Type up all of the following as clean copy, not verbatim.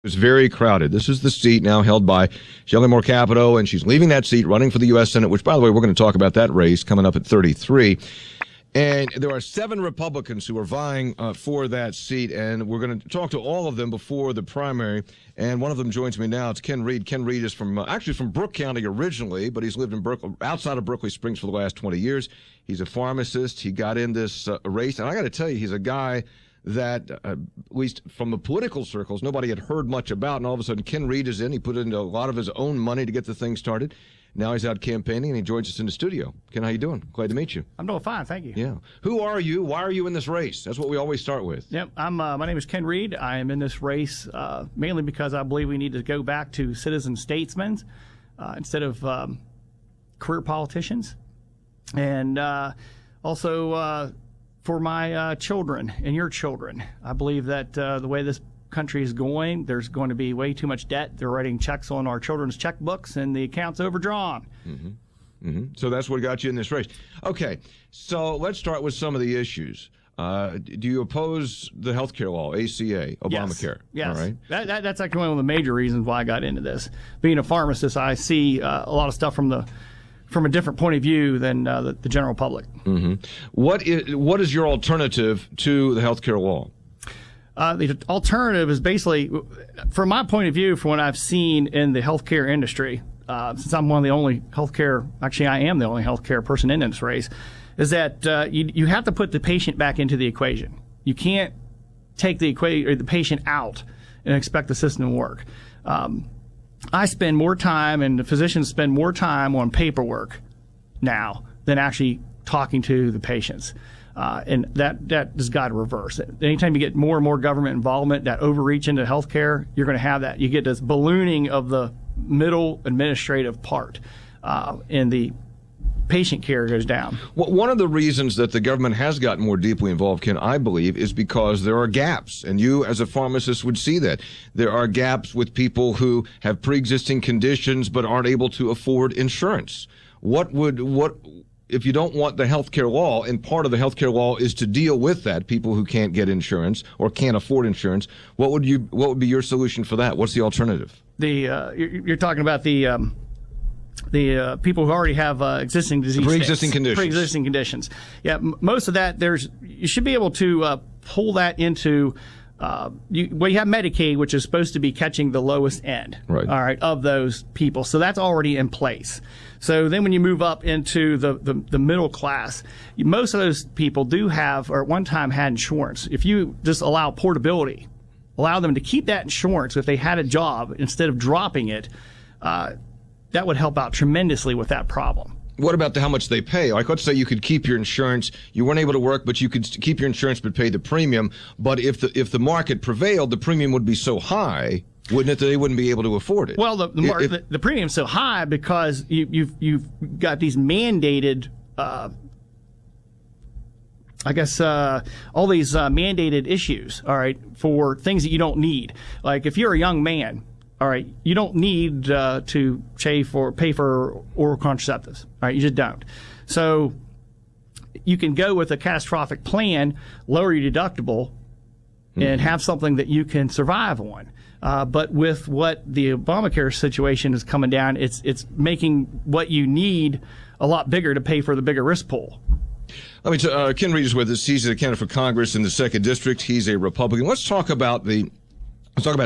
It's very crowded. This is the seat now held by Shelley Moore Capito, and she's leaving that seat, running for the U.S. Senate, which, by the way, we're going to talk about that race coming up at 33. And there are 7 Republicans who are vying for that seat, and we're going to talk to all of them before the primary. And one of them joins me now. It's Ken Reed. Ken Reed is from Brooke County originally, but he's lived in outside of Berkeley Springs for the last 20 years. He's a pharmacist. He got in this race, and I got to tell you, he's a guy that, at least from the political circles, nobody had heard much about, and all of a sudden Ken Reed is in. He put in a lot of his own money to get the thing started. Now he's out campaigning, and he joins us in the studio. Ken, how you doing? Glad to meet you. I'm doing fine, thank you. Yeah. Who are you? Why are you in this race? That's what we always start with. Yep. My name is Ken Reed. I am in this race mainly because I believe we need to go back to citizen statesmen instead of career politicians. And also for my children and your children. I believe that the way this country is going, there's going to be way too much debt. They're writing checks on our children's checkbooks, and the account's overdrawn. So that's what got you in this race. Okay, so let's start with some of the issues. Do you oppose the health care law, ACA, Obamacare? Yes. All right. That's actually one of the major reasons why I got into this. Being a pharmacist, I see a lot of stuff from a different point of view than the general public. What is your alternative to the health care law? The alternative is basically, from my point of view, from what I've seen in the healthcare industry, since I'm one of the only I am the only healthcare person in this race, is that you have to put the patient back into the equation. You can't take the patient out and expect the system to work. I spend more time, and the physicians spend more time on paperwork now than actually talking to the patients. And that has got to reverse. Anytime you get more and more government involvement, that overreach into healthcare, you're going to have that. You get this ballooning of the middle administrative part, and the patient care goes down. Well, one of the reasons that the government has gotten more deeply involved, Ken, I believe, is because there are gaps. And you, as a pharmacist, would see that. There are gaps with people who have pre-existing conditions but aren't able to afford insurance. If you don't want the healthcare law, and part of the healthcare law is to deal with that, people who can't get insurance or can't afford insurance, what would be your solution for that? What's the alternative? You're talking about the people who already have existing disease, pre-existing conditions. Pre-existing conditions. Yeah, most of that you should be able to pull that into. You have Medicaid, which is supposed to be catching the lowest end, right? All right, of those people. So that's already in place. So then when you move up into the middle class, most of those people do have, or at one time had insurance. If you just allow portability, allow them to keep that insurance if they had a job instead of dropping it, that would help out tremendously with that problem. What about how much they pay? Like, let's say you could keep your insurance. You weren't able to work, but you could keep your insurance but pay the premium. But if the market prevailed, the premium would be so high, wouldn't it, that they wouldn't be able to afford it? Well, the premium's so high because you've got these mandated, all these mandated issues, all right, for things that you don't need. Like if you're a young man, all right, you don't need to pay for oral contraceptives. All right, you just don't. So you can go with a catastrophic plan, lower your deductible, and have something that you can survive on. But with what the Obamacare situation is coming down, it's making what you need a lot bigger to pay for the bigger risk pool. Ken Reed is with us. He's a candidate for Congress in the 2nd District. He's a Republican. Let's talk about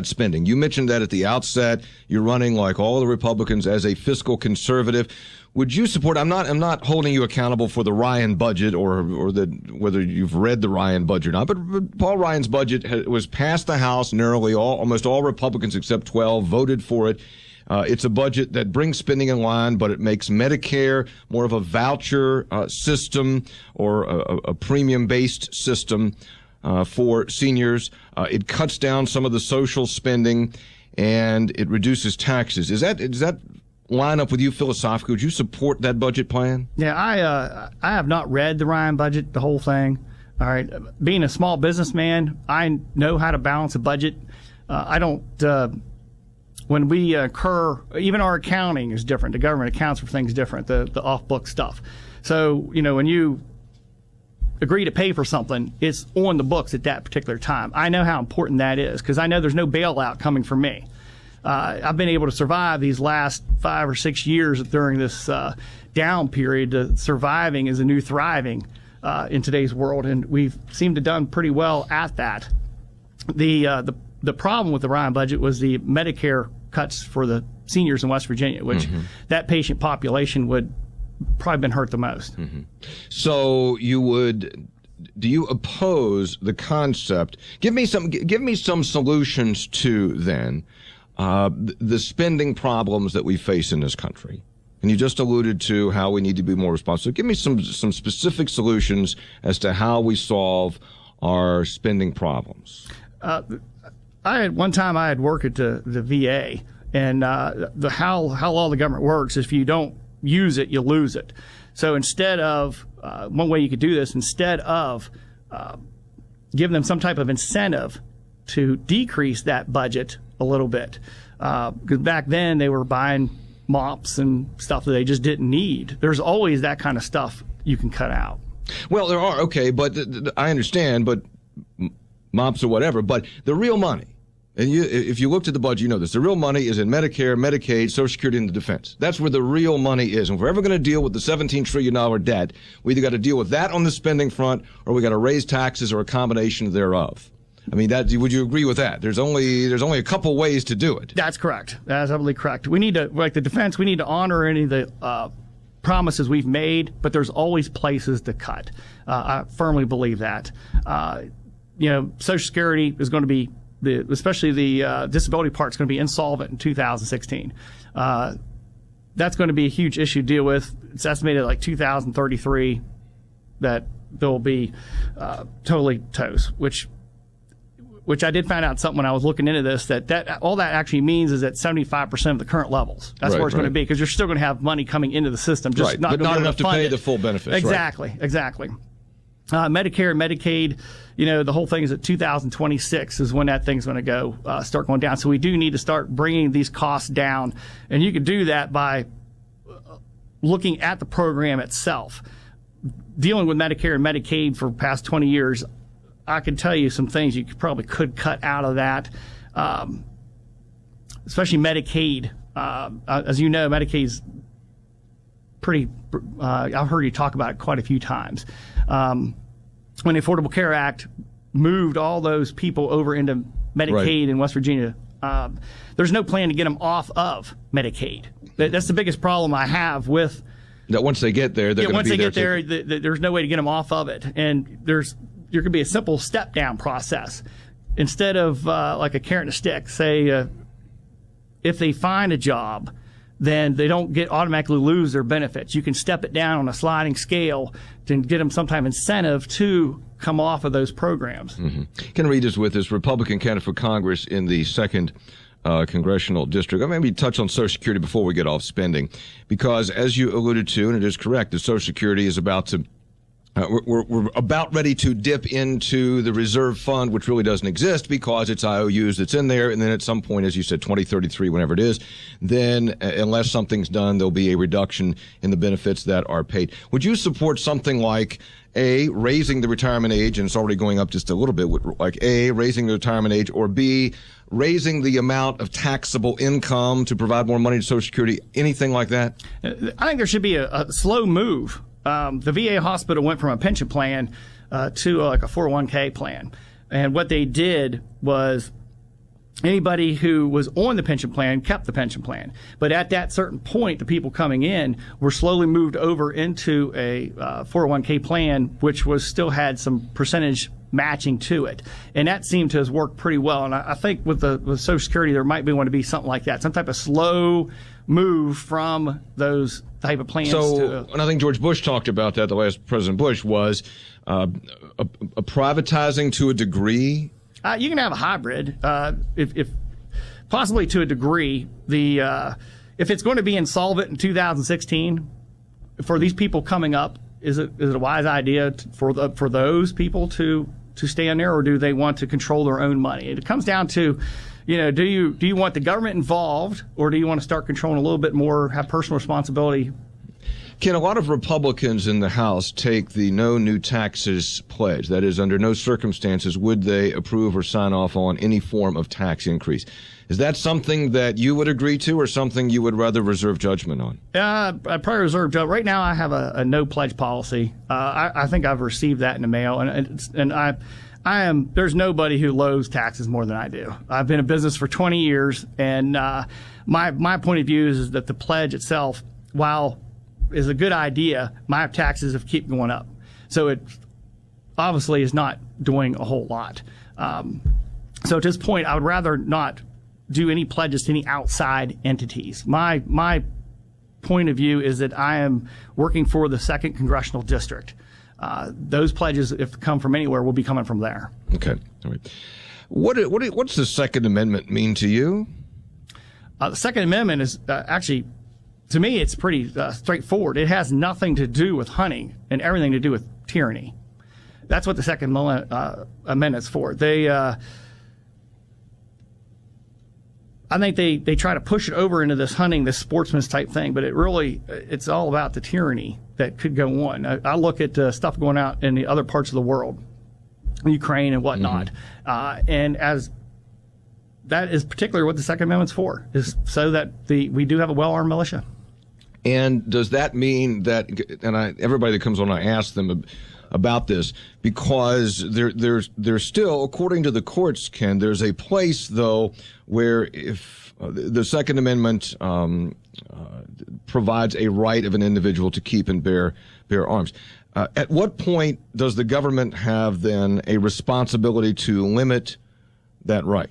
spending. You mentioned that at the outset. You're running, like all the Republicans, as a fiscal conservative. Would you support? I'm not holding you accountable for the Ryan budget or whether you've read the Ryan budget or not. But Paul Ryan's budget was passed the House narrowly. Almost all Republicans except 12 voted for it. It's a budget that brings spending in line, but it makes Medicare more of a voucher system or a premium-based system for seniors. It cuts down some of the social spending, and it reduces taxes. Does that line up with you philosophically? Would you support that budget plan? Yeah, I have not read the Ryan budget, the whole thing. All right, being a small businessman, I know how to balance a budget. I don't. When we incur, even our accounting is different. The government accounts for things different. The off-book stuff. So when agree to pay for something, it's on the books at that particular time. I know how important that is because I know there's no bailout coming for me. I've been able to survive these last 5 or 6 years during this down period. Surviving is a new thriving in today's world, and we've seemed to done pretty well at that. The problem with the Ryan budget was the Medicare cuts for the seniors in West Virginia, which that patient population would probably been hurt the most. So do you oppose the concept? Give me some solutions to then the spending problems that we face in this country. And you just alluded to how we need to be more responsible. Give me some specific solutions as to how we solve our spending problems. One time I had worked at the VA, and how all the government works is if you don't use it, you lose it. So instead of one way you could do this, instead of giving them some type of incentive to decrease that budget a little bit, because back then they were buying mops and stuff that they just didn't need. There's always that kind of stuff you can cut out. Well, there are, okay, but I understand, but mops or whatever, but the real money, and if you looked at the budget, you know this, the real money is in Medicare, Medicaid, Social Security, and the defense. That's where the real money is. And if we're ever going to deal with the $17 trillion debt, we either got to deal with that on the spending front, or we got to raise taxes, or a combination thereof. I mean, would you agree with that? There's only a couple ways to do it. That's correct. That's absolutely correct. We need to, like the defense, we need to honor any of the promises we've made, but there's always places to cut. I firmly believe that. Social Security is going to be, especially the disability part, is going to be insolvent in 2016. That's going to be a huge issue to deal with. It's estimated like 2033 that they'll be totally toast, which I did find out something when I was looking into this, that all that actually means is at 75% of the current levels. That's where it's going to be, because you're still going to have money coming into the system, just not enough to pay the full benefits. Exactly. Medicare and Medicaid, the whole thing is at 2026 is when that thing's going to go start going down. So we do need to start bringing these costs down, and you can do that by looking at the program itself. Dealing with Medicare and Medicaid for the past 20 years, I can tell you some things you probably could cut out of that, especially Medicaid. As you know, Medicaid's pretty, I've heard you talk about it quite a few times. When the Affordable Care Act moved all those people over into Medicaid in West Virginia, there's no plan to get them off of Medicaid. That's the biggest problem I have with that. Once they get there, they're going to be there. Once they get there, there's no way to get them off of it. And there could be a simple step-down process. Instead of like a carrot and a stick, say if they find a job, then they don't automatically lose their benefits. You can step it down on a sliding scale to get them some type of incentive to come off of those programs. Ken Reed is with us, Republican candidate for Congress in the 2nd Congressional District. I maybe touch on Social Security before we get off spending, because as you alluded to, and it is correct, the Social Security is about to we're about ready to dip into the reserve fund, which really doesn't exist because it's IOUs that's in there. And then at some point, as you said, 2033, whenever it is, then unless something's done, there'll be a reduction in the benefits that are paid. Would you support something like A, raising the retirement age, and it's already going up just a little bit, like A, raising the retirement age, or B, raising the amount of taxable income to provide more money to Social Security, anything like that? I think there should be a slow move. The VA hospital went from a pension plan to like a 401k plan. And what they did was anybody who was on the pension plan kept the pension plan. But at that certain point, the people coming in were slowly moved over into a 401k plan, which still had some percentage matching to it. And that seemed to have worked pretty well. And I think with Social Security, there might want to be something like that, some type of slow move from those type of plans. And I think George Bush talked about that, the last President Bush, was a privatizing to a degree. You can have a hybrid, if possibly to a degree. If it's going to be insolvent in 2016, for these people coming up, is it a wise idea for those people to stay in there, or do they want to control their own money? It comes down to, do you want the government involved, or do you want to start controlling a little bit more, have personal responsibility? Can a lot of Republicans in the House take the no new taxes pledge? That is, under no circumstances would they approve or sign off on any form of tax increase. Is that something that you would agree to, or something you would rather reserve judgment on? I'd probably reserve judgment. Right now, I have a no pledge policy. I think I've received that in the mail, and I am. There's nobody who loathes taxes more than I do. I've been in business for 20 years, and my point of view is that the pledge itself, while is a good idea, my taxes have kept going up. So it obviously is not doing a whole lot. So at this point, I would rather not do any pledges to any outside entities. My point of view is that I am working for the 2nd Congressional District. Those pledges, if they come from anywhere, will be coming from there. Okay. All right. What's the Second Amendment mean to you? The Second Amendment is actually, to me, it's pretty straightforward. It has nothing to do with hunting and everything to do with tyranny. That's what the Second Amendment's for. I think they try to push it over into this hunting, this sportsman's type thing, but it's all about the tyranny that could go on. I look at stuff going out in the other parts of the world, Ukraine and whatnot, and as that is particularly what the Second Amendment's for, is so that we do have a well-armed militia. And does that mean that, everybody that comes on, I ask them about this, because there's still, according to the courts, Ken, there's a place, though, where if the Second Amendment provides a right of an individual to keep and bear arms. At what point does the government have then a responsibility to limit that right?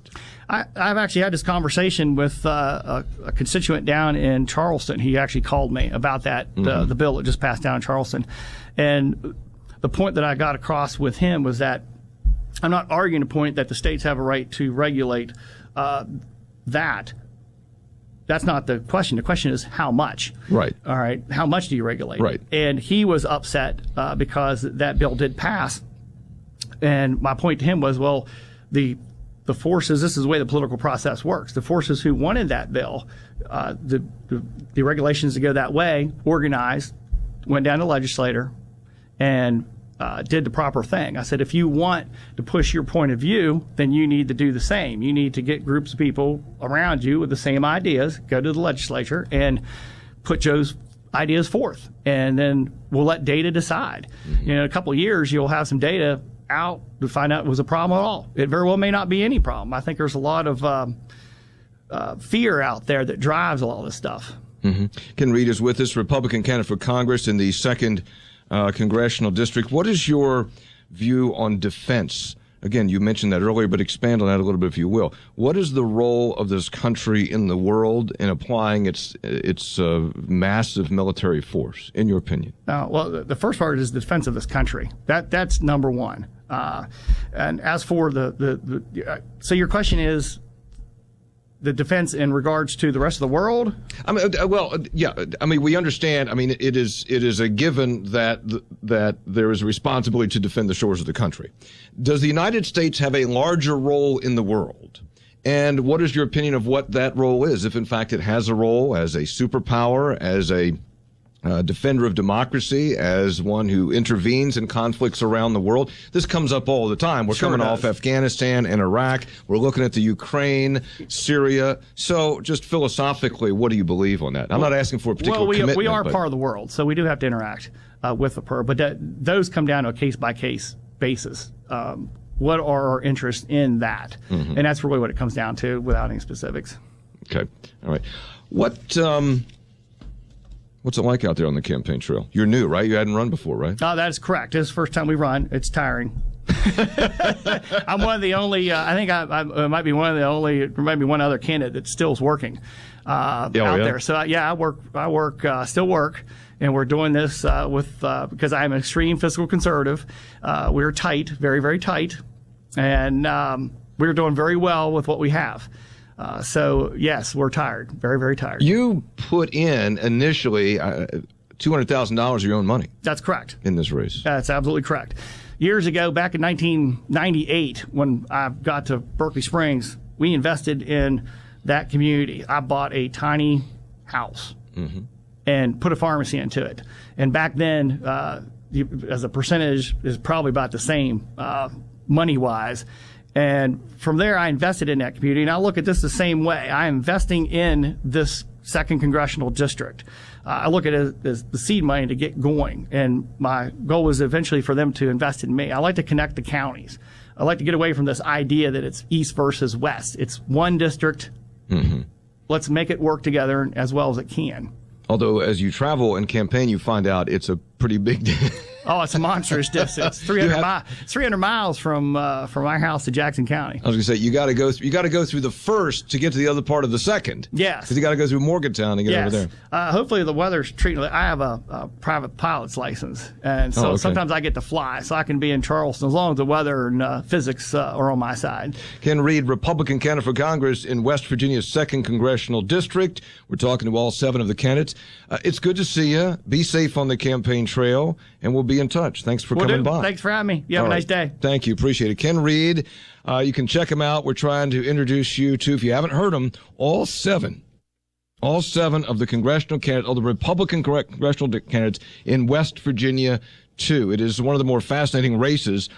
I've actually had this conversation with a constituent down in Charleston. He actually called me about that, the bill that just passed down in Charleston. And the point that I got across with him was that I'm not arguing the point that the states have a right to regulate that. That's not the question. The question is how much. Right. All right. How much do you regulate? Right. And he was upset because that bill did pass. And my point to him was, well, the forces, this is the way the political process works. The forces who wanted that bill, the regulations to go that way, organized, went down to the legislature, and did the proper thing. I said, if you want to push your point of view, then you need to do the same. You need to get groups of people around you with the same ideas, go to the legislature, and put those ideas forth. And then we'll let data decide. In a couple of years, you'll have some data out to find out it was a problem at all. It very well may not be any problem. I think there's a lot of fear out there that drives a lot of this stuff. Ken Reed is with us, Republican candidate for Congress in the 2nd Congressional District. What is your view on defense? Again, you mentioned that earlier, but expand on that a little bit if you will. What is the role of this country in the world in applying its massive military force, in your opinion? Well, the first part is the defense of this country. That's number one. And as for so your question is the defense in regards to the rest of the world? I mean, well, yeah. I mean, we understand. I mean, it is a given that there is a responsibility to defend the shores of the country. Does the United States have a larger role in the world? And what is your opinion of what that role is, if in fact it has a role as a superpower, as a defender of democracy, as one who intervenes in conflicts around the world? This comes up all the time. We're coming off Afghanistan and Iraq. We're looking at the Ukraine, Syria. So just philosophically, what do you believe on that? I'm not asking for a particular commitment. We are part of the world, so we do have to interact with the PER. But those come down to a case-by-case basis. What are our interests in that? And that's really what it comes down to without any specifics. Okay. All right. What's it like out there on the campaign trail? You're new, right? You hadn't run before, right? Oh, that is correct. This is the first time we run. It's tiring. I'm one of the only, I think I might be one of the only, or maybe one other candidate that still is working out there. So, I still work, and we're doing this because I'm an extreme fiscal conservative. We're tight, very, very tight, and we're doing very well with what we have. So, yes, we're tired, very, very tired. You put in initially $200,000 of your own money. That's correct. In this race. That's absolutely correct. Years ago, back in 1998, when I got to Berkeley Springs, we invested in that community. I bought a tiny house. and put a pharmacy into it. And back then, as a percentage, is probably about the same money-wise. And from there, I invested in that community. And I look at this the same way. I'm investing in this 2nd Congressional District. I look at it as the seed money to get going. And my goal was eventually for them to invest in me. I like to connect the counties. I like to get away from this idea that it's East versus West. It's one district. Mm-hmm. Let's make it work together as well as it can. Although, as you travel and campaign, you find out it's a pretty big Oh, it's a monstrous distance. 300 miles from my house to Jackson County. I was going to say you got to go through the 1st to get to the other part of the 2nd. Yes, because you got to go through Morgantown to get over there. Hopefully the weather's treating. I have a private pilot's license, and so sometimes I get to fly, so I can be in Charleston as long as the weather and physics are on my side. Ken Reed, Republican candidate for Congress in West Virginia's 2nd Congressional District. We're talking to all 7 of the candidates. It's good to see you. Be safe on the campaign trail, and we'll be in touch. Thanks for coming by. Thanks for having me. You have a nice day. Thank you. Appreciate it. Ken Reed, you can check him out. We're trying to introduce you to, if you haven't heard him, all seven of the congressional candidates, all the Republican congressional candidates in West Virginia, too. It is one of the more fascinating races